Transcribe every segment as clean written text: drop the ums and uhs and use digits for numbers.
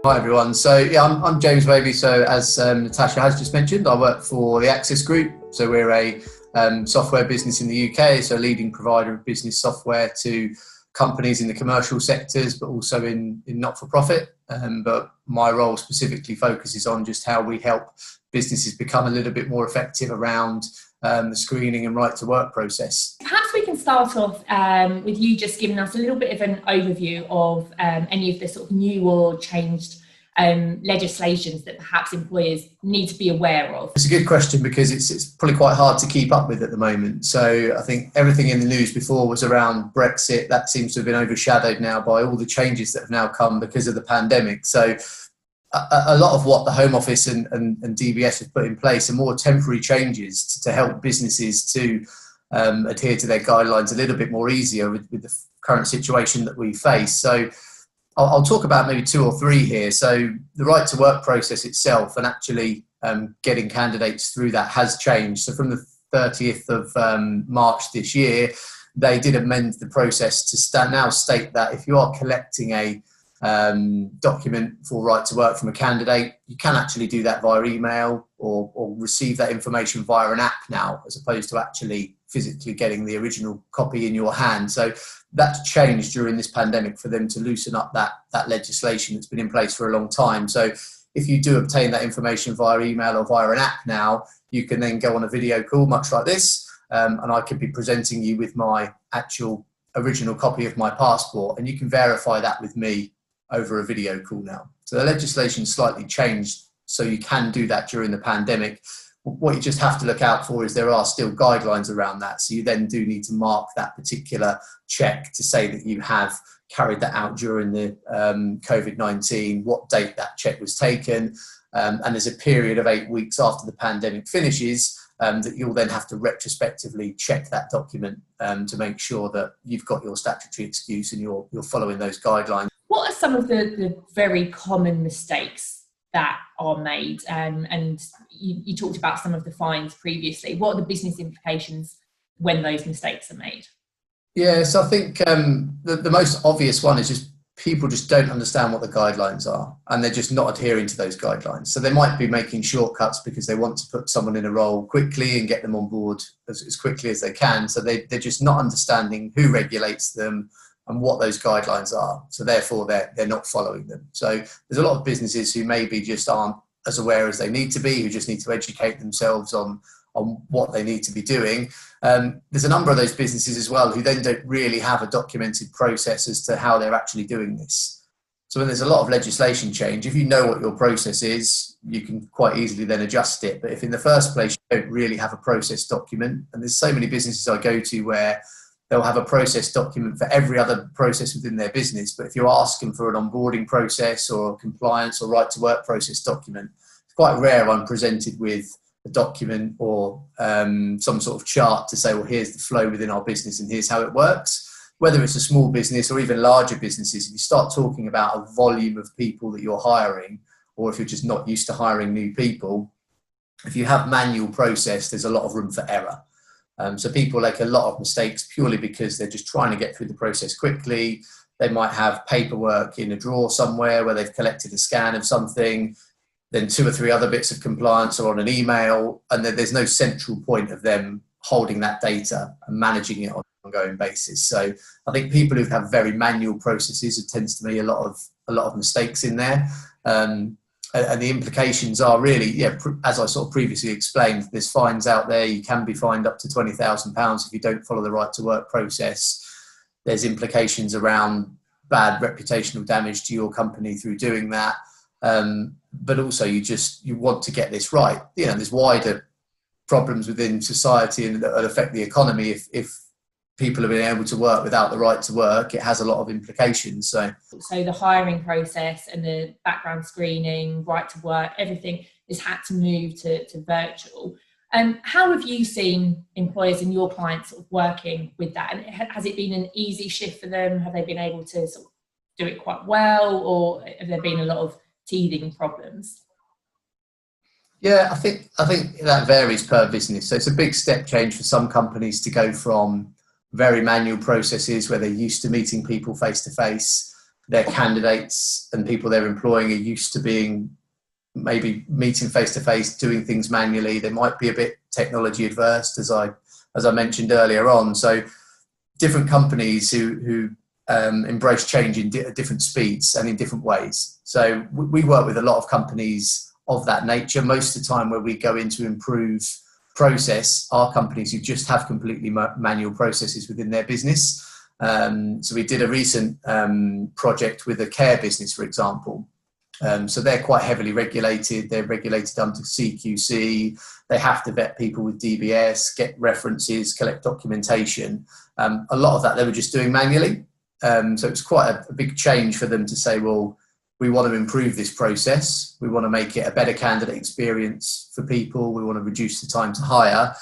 Hi everyone. So yeah, I'm James Waby. So as Natasha has just mentioned, I work for the Access Group. So we're a software business in the UK, so a leading provider of business software to companies in the commercial sectors, but also in not-for-profit. But my role specifically focuses on just how we help businesses become a little bit more effective around the screening and right to work process. Perhaps we can start off with you just giving us a little bit of an overview of any of the sort of new or changed legislations that perhaps employers need to be aware of. It's a good question because it's probably quite hard to keep up with at the moment. So I think everything in the news before was around Brexit. That seems to have been overshadowed now by all the changes that have now come because of the pandemic. So a lot of what the Home Office and DBS have put in place are more temporary changes to help businesses to adhere to their guidelines a little bit more easier with the current situation that we face. So I'll talk about maybe two or three here. So the right to work process itself and actually getting candidates through that has changed. So from the 30th of March this year, they did amend the process to now state that if you are collecting a document for right to work from a candidate, you can actually do that via email or receive that information via an app now, as opposed to actually physically getting the original copy in your hand. So that's changed during this pandemic for them to loosen up that legislation that's been in place for a long time. So if you do obtain that information via email or via an app now, you can then go on a video call, much like this, and I could be presenting you with my actual original copy of my passport, and you can verify that with me over a video call now. So the legislation slightly changed, so you can do that during the pandemic. What you just have to look out for is there are still guidelines around that. So you then do need to mark that particular check to say that you have carried that out during the COVID-19, what date that check was taken. And there's a period of 8 weeks after the pandemic finishes that you'll then have to retrospectively check that document to make sure that you've got your statutory excuse and you're following those guidelines. What are some of the very common mistakes that are made? And you talked about some of the fines previously. What are the business implications when those mistakes are made? Yeah, so I think the most obvious one is just people just don't understand what the guidelines are and they're just not adhering to those guidelines. So they might be making shortcuts because they want to put someone in a role quickly and get them on board as quickly as they can. So they're just not understanding who regulates them and what those guidelines are. So therefore they're not following them. So there's a lot of businesses who maybe just aren't as aware as they need to be, who just need to educate themselves on what they need to be doing. There's a number of those businesses as well who then don't really have a documented process as to how they're actually doing this. So when there's a lot of legislation change, if you know what your process is, you can quite easily then adjust it. But if in the first place you don't really have a process document, and there's so many businesses I go to where they'll have a process document for every other process within their business. But if you ask them for an onboarding process or a compliance or right to work process document, it's quite rare I'm presented with a document or some sort of chart to say, well, here's the flow within our business and here's how it works. Whether it's a small business or even larger businesses, if you start talking about a volume of people that you're hiring, or if you're just not used to hiring new people, if you have manual process, there's a lot of room for error. So people make a lot of mistakes purely because they're just trying to get through the process quickly. They might have paperwork in a drawer somewhere where they've collected a scan of something, then 2 or 3 other bits of compliance are on an email, and then there's no central point of them holding that data and managing it on an ongoing basis. So I think people who have very manual processes, it tends to be a lot of mistakes in there. And the implications are really, as I sort of previously explained, there's fines out there. You can be fined up to £20,000 if you don't follow the right to work process. There's implications around bad reputational damage to your company through doing that. But also you want to get this right. There's wider problems within society and that affect the economy. If people have been able to work without the right to work, it has a lot of implications. So the hiring process and the background screening, right to work, everything has had to move to virtual. How have you seen employers and your clients sort of working with that? And has it been an easy shift for them? Have they been able to sort of do it quite well, or have there been a lot of teething problems? Yeah, I think that varies per business. So it's a big step change for some companies to go from very manual processes where they're used to meeting people face to face their candidates and people they're employing are used to being maybe meeting face to face, doing things manually. They might be a bit technology adverse, as I mentioned earlier on. So different companies who embrace change at different speeds and in different ways. So we work with a lot of companies of that nature. Most of the time where we go in to improve process are companies who just have completely manual processes within their business. So we did a recent project with a care business, for example. So they're quite heavily regulated. They're regulated under CQC. They have to vet people with DBS, get references, collect documentation. A lot of that they were just doing manually. So it's quite a big change for them to say, well, we want to improve this process. We want to make it a better candidate experience for people. We want to reduce the time to hire.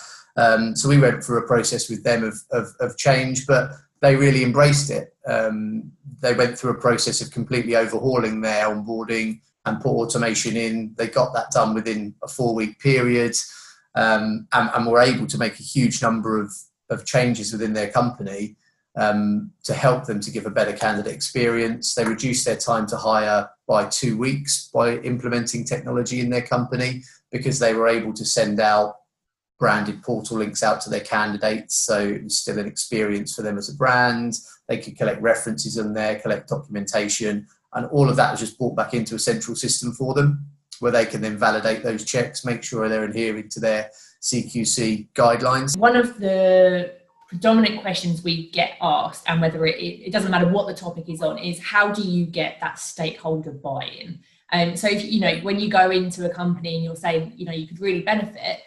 So we went through a process with them of change, but they really embraced it. They went through a process of completely overhauling their onboarding and put automation in. They got that done within a 4-week period, and were able to make a huge number of changes within their company to help them to give a better candidate experience. They reduced their time to hire by 2 weeks by implementing technology in their company, because they were able to send out branded portal links out to their candidates. So it was still an experience for them as a brand. They could collect references on there, collect documentation, and all of that was just brought back into a central system for them, where they can then validate those checks, make sure they're adhering to their CQC guidelines. One of the predominant questions we get asked, and whether it doesn't matter what the topic is on, is how do you get that stakeholder buy-in? So if, when you go into a company and you're saying, you could really benefit,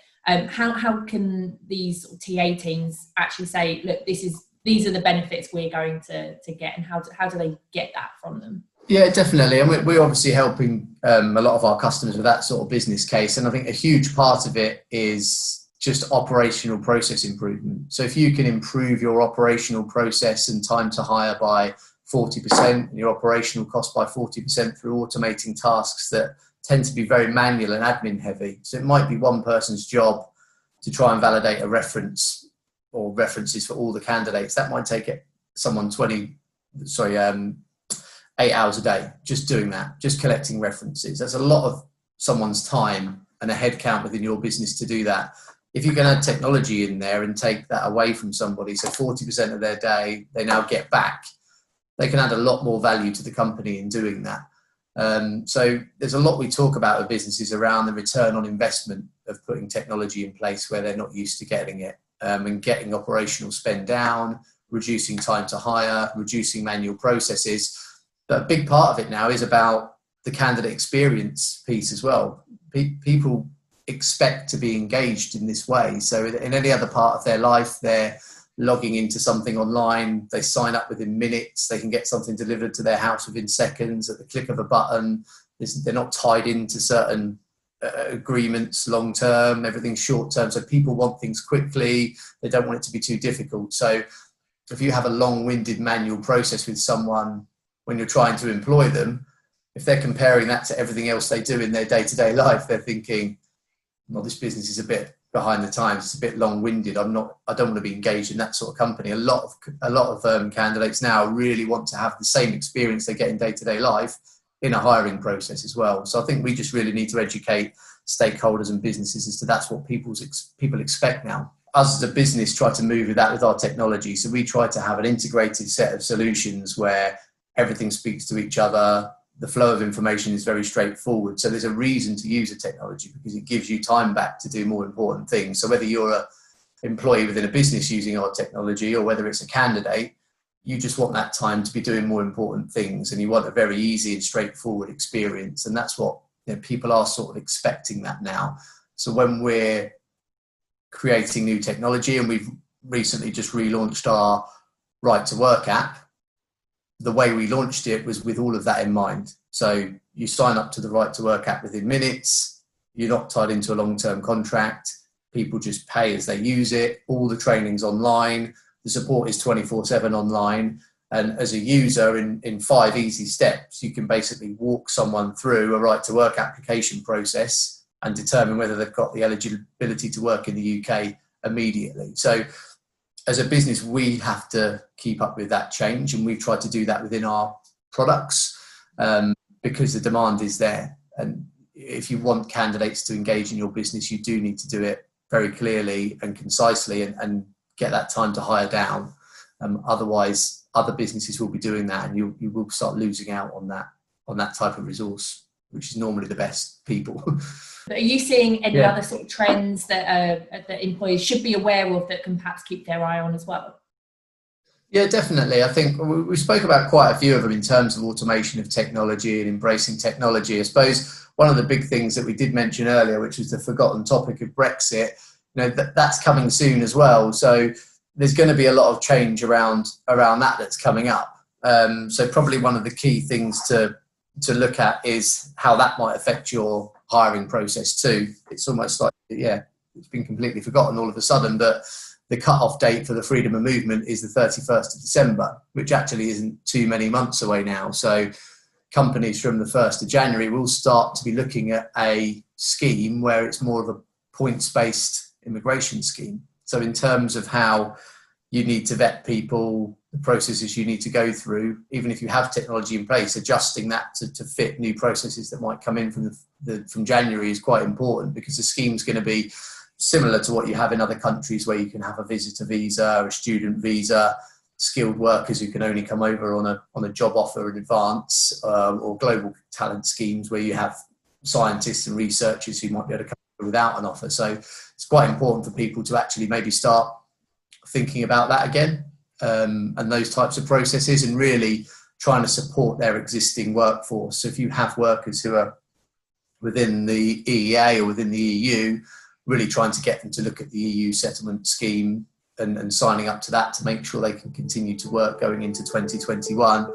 how can these TA teams actually say, look, these are the benefits we're going to get, and how do they get that from them? Yeah, definitely. And we're obviously helping a lot of our customers with that sort of business case. And I think a huge part of it is just operational process improvement. So if you can improve your operational process and time to hire by 40%, and your operational cost by 40% through automating tasks that tend to be very manual and admin heavy. So it might be one person's job to try and validate a reference or references for all the candidates. That might take someone 8 hours a day, just doing that, just collecting references. That's a lot of someone's time and a head count within your business to do that. If you can add technology in there and take that away from somebody, so 40% of their day they now get back, they can add a lot more value to the company in doing that. So there's a lot we talk about with businesses around the return on investment of putting technology in place where they're not used to getting it, and getting operational spend down, reducing time to hire, reducing manual processes. But a big part of it now is about the candidate experience piece as well. People expect to be engaged in this way. So in any other part of their life, they're logging into something online, they sign up within minutes, they can get something delivered to their house within seconds at the click of a button. They're not tied into certain agreements long term, everything's short term. So people want things quickly, they don't want it to be too difficult. So if you have a long-winded manual process with someone when you're trying to employ them, if they're comparing that to everything else they do in their day-to-day life, they're thinking, well, this business is a bit behind the times, it's a bit long-winded, I don't want to be engaged in that sort of company. A lot of candidates now really want to have the same experience they get in day-to-day life in a hiring process as well. So I think we just really need to educate stakeholders and businesses as to that's what people expect now. Us as a business try to move with that with our technology. So we try to have an integrated set of solutions where everything speaks to each other. The flow of information is very straightforward. So there's a reason to use a technology because it gives you time back to do more important things. So whether you're an employee within a business using our technology or whether it's a candidate, you just want that time to be doing more important things, and you want a very easy and straightforward experience. And that's what people are sort of expecting that now. So when we're creating new technology, and we've recently just relaunched our Right to Work app, the way we launched it was with all of that in mind. So you sign up to the Right to Work app within minutes, you're not tied into a long-term contract, people just pay as they use it, all the training's online, the support is 24/7 online, and as a user in 5 easy steps, you can basically walk someone through a Right to Work application process and determine whether they've got the eligibility to work in the UK immediately. So as a business, we have to keep up with that change, and we've tried to do that within our products, because the demand is there. And if you want candidates to engage in your business, you do need to do it very clearly and concisely, and get that time to hire down. Otherwise, other businesses will be doing that, and you will start losing out on that type of resource, which is normally the best people. Are you seeing any other sort of trends that employees should be aware of that can perhaps keep their eye on as well? Yeah, definitely. I think we spoke about quite a few of them in terms of automation of technology and embracing technology. I suppose one of the big things that we did mention earlier, which was the forgotten topic of Brexit, that's coming soon as well. So there's going to be a lot of change around that's coming up. So probably one of the key things to look at is how that might affect your hiring process too. It's almost like, it's been completely forgotten all of a sudden, but the cut-off date for the freedom of movement is the 31st of December, which actually isn't too many months away now. So companies from the 1st of January will start to be looking at a scheme where it's more of a points-based immigration scheme. So in terms of how you need to vet people, the processes you need to go through, even if you have technology in place, adjusting that to fit new processes that might come in from January is quite important, because the scheme's going to be similar to what you have in other countries, where you can have a visitor visa, a student visa, skilled workers who can only come over on a job offer in advance, or global talent schemes where you have scientists and researchers who might be able to come over without an offer. So it's quite important for people to actually maybe start thinking about that again, and those types of processes, and really trying to support their existing workforce. So if you have workers who are within the EEA or within the EU, really trying to get them to look at the EU settlement scheme and signing up to that to make sure they can continue to work going into 2021.